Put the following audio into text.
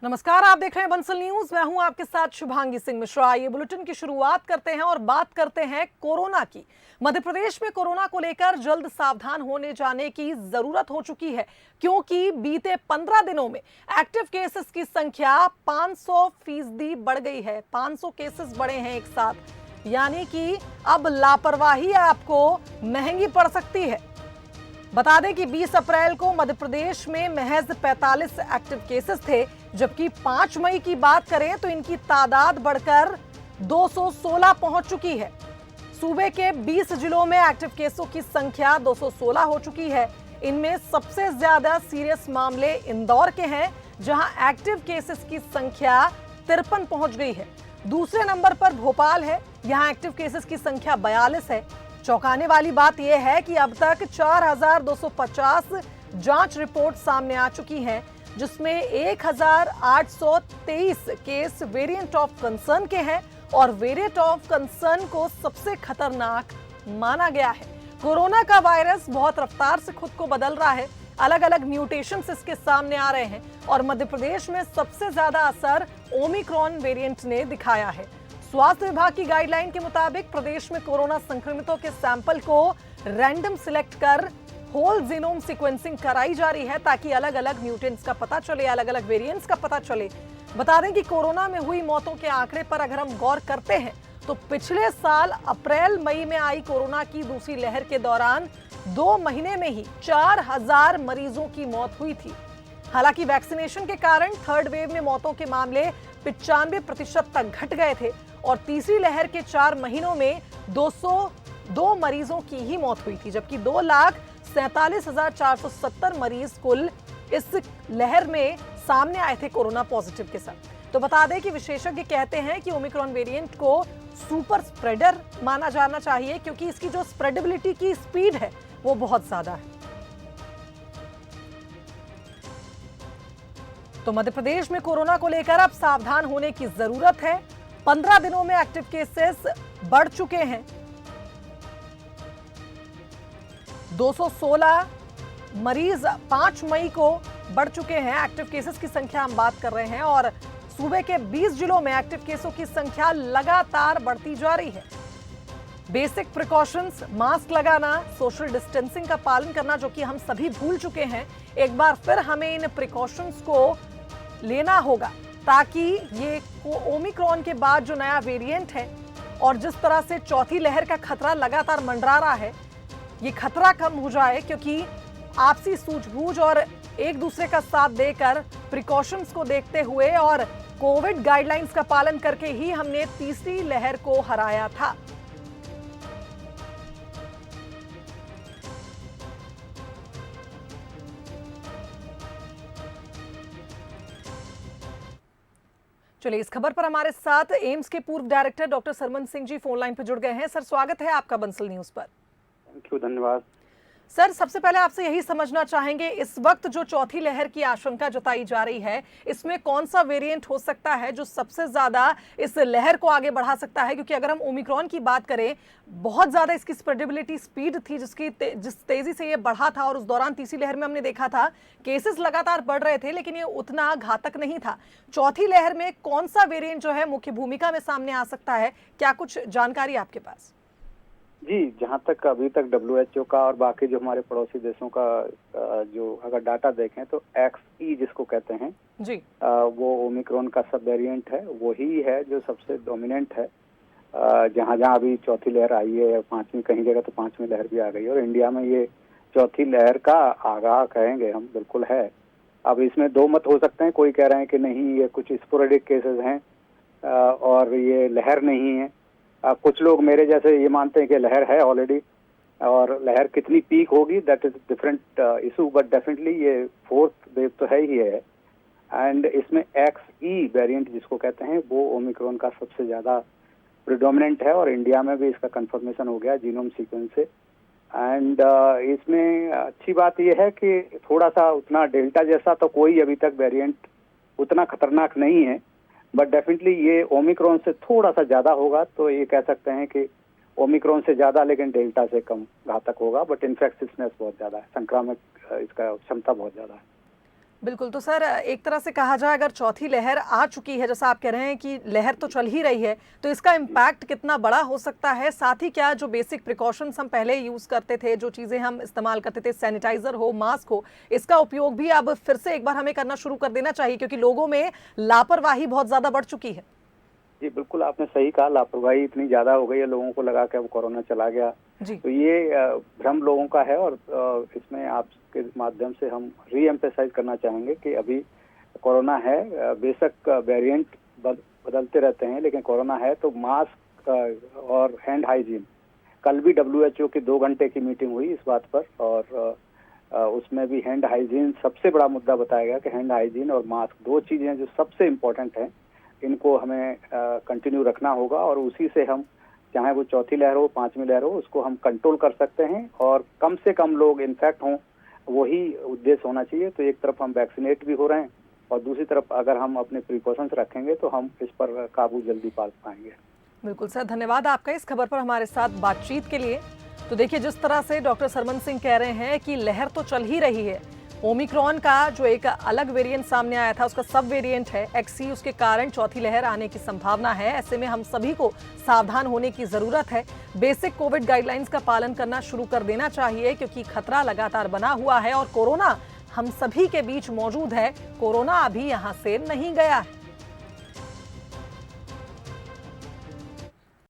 नमस्कार, आप देख रहे हैं बंसल न्यूज। मैं हूं आपके साथ शुभांगी सिंह मिश्रा। ये बुलेटिन की शुरुआत करते हैं और बात करते हैं कोरोना की। मध्य प्रदेश में कोरोना को लेकर जल्द सावधान होने जाने की जरूरत हो चुकी है, क्योंकि बीते 15 दिनों में एक्टिव केसेस की संख्या 500% बढ़ गई है। 500 केसेस बढ़े हैं एक साथ, यानी कि अब लापरवाही आपको महंगी पड़ सकती है। बता दें कि 20 अप्रैल को मध्य प्रदेश में महज 45 एक्टिव केसेस थे, जबकि 5 मई की बात करें तो इनकी तादाद बढ़कर 216 पहुंच चुकी है। सूबे के 20 जिलों में एक्टिव केसों की संख्या 216 हो चुकी है। इनमें सबसे ज्यादा सीरियस मामले इंदौर के हैं, जहां एक्टिव केसेस की संख्या 53 पहुंच गई है। दूसरे नंबर पर भोपाल है, यहां एक्टिव केसेस की संख्या 42 है। चौंकाने वाली बात यह है कि अब तक 4250 जांच रिपोर्ट सामने आ चुकी हैं, जिसमें 1823 केस वेरिएंट ऑफ कंसर्न के हैं और वेरिएंट ऑफ कंसर्न को सबसे खतरनाक माना गया है। कोरोना का वायरस बहुत रफ्तार से खुद को बदल रहा है। अलग अलग म्यूटेशंस इसके सामने आ रहे हैं और मध्य प्रदेश में सबसे ज्यादा असर ओमिक्रॉन वेरिएंट ने दिखाया है। स्वास्थ्य विभाग की गाइडलाइन के मुताबिक प्रदेश में कोरोना संक्रमितों के सैंपल को रैंडम सिलेक्ट कर होल जीनोम सीक्वेंसिंग कराई जा रही है, ताकि अलग अलग म्यूटेंट्स का पता चले, अलग अलग वेरिएंट्स का पता चले। बता दें कि कोरोना में हुई मौतों के आंकड़े पर अगर हम गौर करते हैं तो पिछले साल अप्रैल मई में आई कोरोना की दूसरी लहर के दौरान 2 महीने में ही 4000 मरीजों की मौत हुई थी। हालांकि वैक्सीनेशन के कारण थर्ड वेव में मौतों के मामले 95% तक घट गए थे और तीसरी लहर के 4 महीनों में 202 मरीजों की ही मौत हुई थी, जबकि 2,47,470 मरीज कुल इस लहर में सामने आए थे कोरोना पॉजिटिव के साथ। तो बता दें कि विशेषज्ञ कहते हैं कि ओमिक्रॉन वेरिएंट को सुपर स्प्रेडर माना जाना चाहिए, क्योंकि इसकी जो स्प्रेडेबिलिटी की स्पीड है वो बहुत ज्यादा है। तो मध्य प्रदेश में कोरोना को लेकर अब सावधान होने की जरूरत है। 15 दिनों में एक्टिव केसेस बढ़ चुके हैं। 216 मरीज 5 मई को बढ़ चुके हैं। एक्टिव केसेस की संख्या हम बात कर रहे हैं और सूबे के 20 जिलों में एक्टिव केसों की संख्या लगातार बढ़ती जा रही है। बेसिक प्रिकॉशंस, मास्क लगाना, सोशल डिस्टेंसिंग का पालन करना, जो कि हम सभी भूल चुके हैं, एक बार फिर हमें इन प्रिकॉशंस को लेना होगा, ताकि ये ओमिक्रॉन के बाद जो नया वेरिएंट है और जिस तरह से चौथी लहर का खतरा लगातार मंडरा रहा है, ये खतरा कम हो जाए। क्योंकि आपसी सूझबूझ और एक दूसरे का साथ देकर, प्रिकॉशंस को देखते हुए और कोविड गाइडलाइंस का पालन करके ही हमने तीसरी लहर को हराया था। चलिए, इस खबर पर हमारे साथ एम्स के पूर्व director doctor Sarman Singh ji phone line पर जुड़ गए हैं। सर, स्वागत है आपका बंसल न्यूज पर। थैंक यू, धन्यवाद। सर, सबसे पहले आपसे यही समझना चाहेंगे, इस वक्त जो चौथी लहर की आशंका जताई जा रही है, इसमें कौन सा वेरिएंट हो सकता है जो सबसे ज्यादा इस लहर को आगे बढ़ा सकता है? क्योंकि अगर हम ओमिक्रॉन की बात करें, बहुत ज्यादा इसकी स्प्रेडेबिलिटी स्पीड थी, जिस तेजी से ये बढ़ा था, और उस दौरान तीसरी लहर में हमने देखा था केसेस लगातार बढ़ रहे थे, लेकिन ये उतना घातक नहीं था। चौथी लहर में कौन सा वेरिएंट जो है मुख्य भूमिका में सामने आ सकता है? क्या कुछ जानकारी आपके पास? जी, जहाँ तक अभी तक WHO का और बाकी जो हमारे पड़ोसी देशों का जो अगर डाटा देखें तो XE जिसको कहते हैं जी, वो ओमिक्रॉन का सब वेरिएंट है, वही है जो सबसे डोमिनेंट है। जहाँ जहाँ अभी चौथी लहर आई है, 5वीं कहीं जगह तो 5वीं लहर भी आ गई है, और इंडिया में ये चौथी लहर का आगाह कहेंगे हम, बिल्कुल है। अब इसमें 2 मत हो सकते हैं। कोई कह रहे हैं कि नहीं, ये कुछ स्पोरेडिक केसेस हैं और ये लहर नहीं है। कुछ लोग मेरे जैसे ये मानते हैं कि लहर है ऑलरेडी, और लहर कितनी पीक होगी that is different issue, but definitely ये 4th वेव तो है ही है। एंड इसमें XE वेरिएंट जिसको कहते हैं वो ओमिक्रॉन का सबसे ज्यादा प्रिडोमिनेंट है, और इंडिया में भी इसका कंफर्मेशन हो गया जीनोम सीक्वेंस से। एंड इसमें अच्छी बात यह है कि थोड़ा सा उतना डेल्टा जैसा तो कोई अभी तक वेरिएंट उतना खतरनाक नहीं है, बट डेफिनेटली ये ओमिक्रॉन से थोड़ा सा ज्यादा होगा। तो ये कह सकते हैं कि ओमिक्रॉन से ज्यादा लेकिन डेल्टा से कम घातक होगा, बट इन्फेक्टिवनेस बहुत ज्यादा है, संक्रामक इसका क्षमता बहुत ज्यादा है। बिल्कुल। तो सर, एक तरह से कहा जाए, अगर चौथी लहर आ चुकी है, जैसा आप कह रहे हैं कि लहर तो चल ही रही है, तो इसका इम्पैक्ट कितना बड़ा हो सकता है? साथ ही क्या जो बेसिक प्रिकॉशंस हम पहले यूज़ करते थे, जो चीज़ें हम इस्तेमाल करते थे, सैनिटाइज़र हो, मास्क हो, इसका उपयोग भी अब फिर से एक बार हमें करना शुरू कर देना चाहिए, क्योंकि लोगों में लापरवाही बहुत ज़्यादा बढ़ चुकी है। जी बिल्कुल, आपने सही कहा। लापरवाही इतनी ज्यादा हो गई है, लोगों को लगा कि अब कोरोना चला गया। जी। तो ये भ्रम लोगों का है, और इसमें आपके माध्यम से हम री एम्फेसाइज करना चाहेंगे कि अभी कोरोना है। बेशक वेरिएंट बदलते रहते हैं, लेकिन कोरोना है तो मास्क और हैंड हाइजीन। कल भी WHO की 2 घंटे की मीटिंग हुई इस बात पर, और उसमें भी हैंड हाइजीन सबसे बड़ा मुद्दा बताया गया कि हैंड हाइजीन और मास्क 2 चीजें जो सबसे इम्पोर्टेंट हैं, इनको हमें कंटिन्यू रखना होगा, और उसी से हम, चाहे वो चौथी लहर हो, 5वीं लहर हो, उसको हम कंट्रोल कर सकते हैं, और कम से कम लोग इन्फेक्ट हों, वही उद्देश्य होना चाहिए। तो एक तरफ हम वैक्सीनेट भी हो रहे हैं, और दूसरी तरफ अगर हम अपने प्रिकॉशंस रखेंगे तो हम इस पर काबू जल्दी पा पाएंगे। बिल्कुल सर, धन्यवाद आपका इस खबर पर हमारे साथ बातचीत के लिए। तो देखिए, जिस तरह से डॉक्टर सरमन सिंह कह रहे हैं कि लहर तो चल ही रही है, ओमिक्रॉन का जो एक अलग वेरिएंट सामने आया था, उसका सब वेरिएंट है XE, उसके कारण चौथी लहर आने की संभावना है। ऐसे में हम सभी को सावधान होने की जरूरत है। बेसिक कोविड गाइडलाइंस का पालन करना शुरू कर देना चाहिए, क्योंकि खतरा लगातार बना हुआ है और कोरोना हम सभी के बीच मौजूद है। कोरोना अभी यहाँ से नहीं गया है।